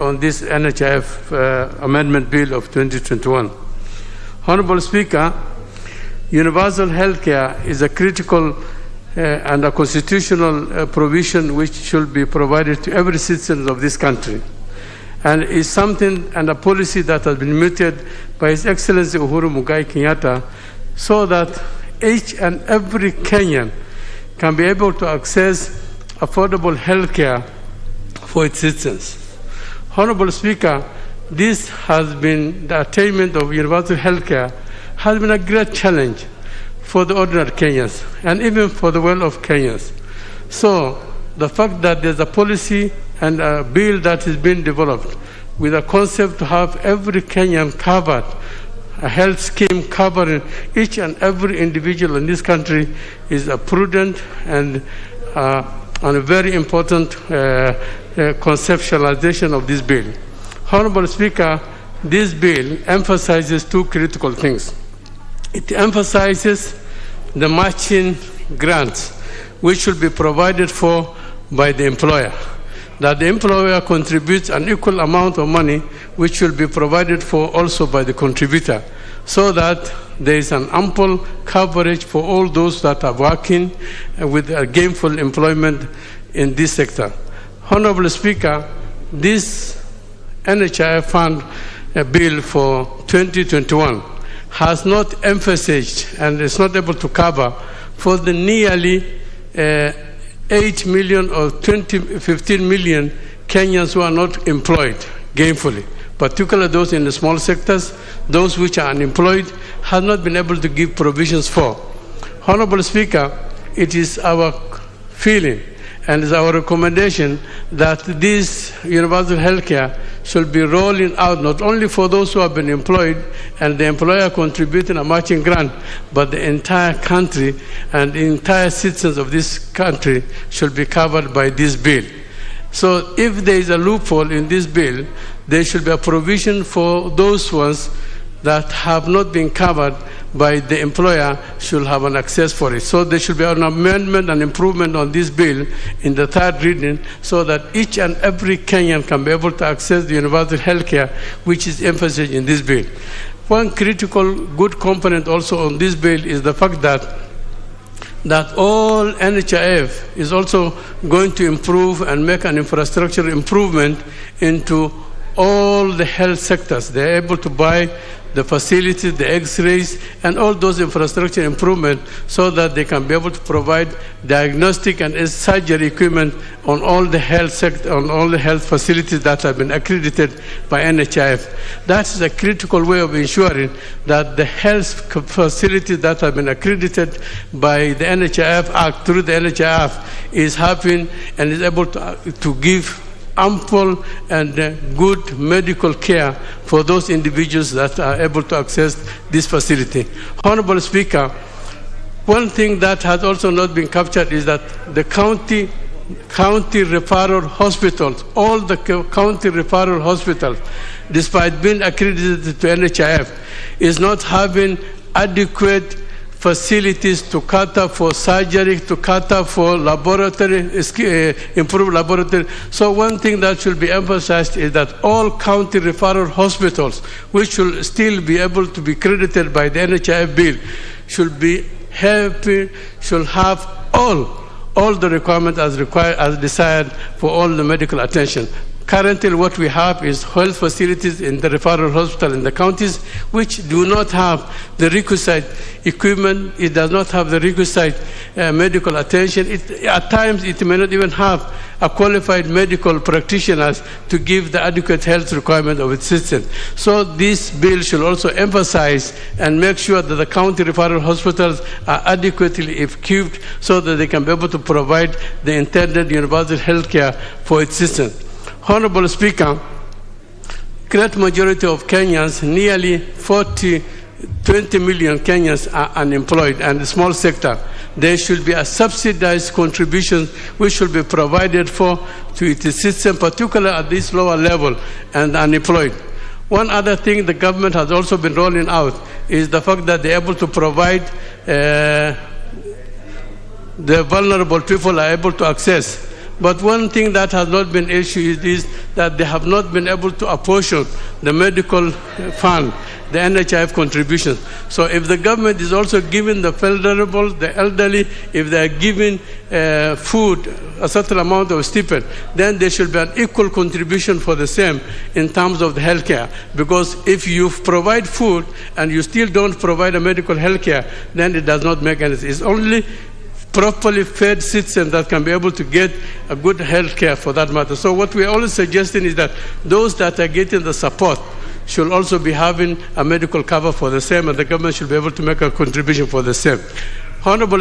on this NHIF Amendment Bill of 2021. Honorable Speaker, universal health care is a critical and a constitutional provision which should be provided to every citizen of this country, and is something and a policy that has been mooted by His Excellency Uhuru Muigai Kenyatta, so that each and every Kenyan can be able to access affordable health care for its citizens. Honorable Speaker, this has been the attainment of universal health care has been a great challenge for the ordinary Kenyans and even for the well-off Kenyans. So the fact that there's a policy and a bill that is being developed with a concept to have every Kenyan covered, a health scheme covering each and every individual in this country, is a prudent and a very important conceptualization of this bill. Honorable Speaker, this bill emphasizes two critical things. It emphasizes the matching grants which should be provided for by the employer, that the employer contributes an equal amount of money which should be provided for also by the contributor, so that there is an ample coverage for all those that are working with gainful employment in this sector. Honorable Speaker, this NHIF fund bill for 2021 has not emphasized and is not able to cover for the nearly 8 million or 15 million Kenyans who are not employed gainfully, particularly those in the small sectors, those which are unemployed, have not been able to give provisions for. Honorable Speaker, it is our feeling and is our recommendation that this universal health care should be rolling out not only for those who have been employed and the employer contributing a matching grant, but the entire country and the entire citizens of this country should be covered by this bill. So if there is a loophole in this bill, there should be a provision for those ones that have not been covered by the employer should have an access for it. So there should be an amendment and improvement on this bill in the third reading, so that each and every Kenyan can be able to access the universal health care which is emphasized in this bill. One critical good component also on this bill is the fact that all NHIF is also going to improve and make an infrastructure improvement into all the health sectors. They're able to buy the facilities, the x-rays, and all those infrastructure improvements so that they can be able to provide diagnostic and surgery equipment on all the health sector, on all the health facilities that have been accredited by NHIF. That is a critical way of ensuring that the health facilities that have been accredited by the NHIF Act through the NHIF is having and is able to give ample and good medical care for those individuals that are able to access this facility. Honorable Speaker, one thing that has also not been captured is that the county referral hospitals, all the county referral hospitals, despite being accredited to NHIF, is not having adequate facilities to cater for surgery, to cater for laboratory, improved laboratory. So one thing that should be emphasized is that all county referral hospitals, which should still be able to be credited by the NHIF bill, should have all the requirements as desired for all the medical attention. Currently, what we have is health facilities in the referral hospital in the counties which do not have the requisite equipment. It does not have the requisite medical attention. At times, it may not even have a qualified medical practitioners to give the adequate health requirement of its citizens. So this bill should also emphasize and make sure that the county referral hospitals are adequately equipped so that they can be able to provide the intended universal health care for its citizens. Honorable Speaker, great majority of Kenyans, nearly 20 million Kenyans are unemployed, and the small sector. There should be a subsidized contribution which should be provided for to its system, particularly at this lower level and unemployed. One other thing the government has also been rolling out is the fact that they're able to provide, the vulnerable people are able to access But one thing that has not been issued is that they have not been able to apportion the medical fund, the NHIF contributions. So if the government is also giving the vulnerable, the elderly, if they are giving food, a certain amount of stipend, then there should be an equal contribution for the same in terms of the healthcare. Because if you provide food and you still don't provide a medical healthcare, then it does not make any sense. It's only properly fed citizens that can be able to get a good health care for that matter. So what we're always suggesting is that those that are getting the support should also be having a medical cover for the same, and the government should be able to make a contribution for the same. Honorable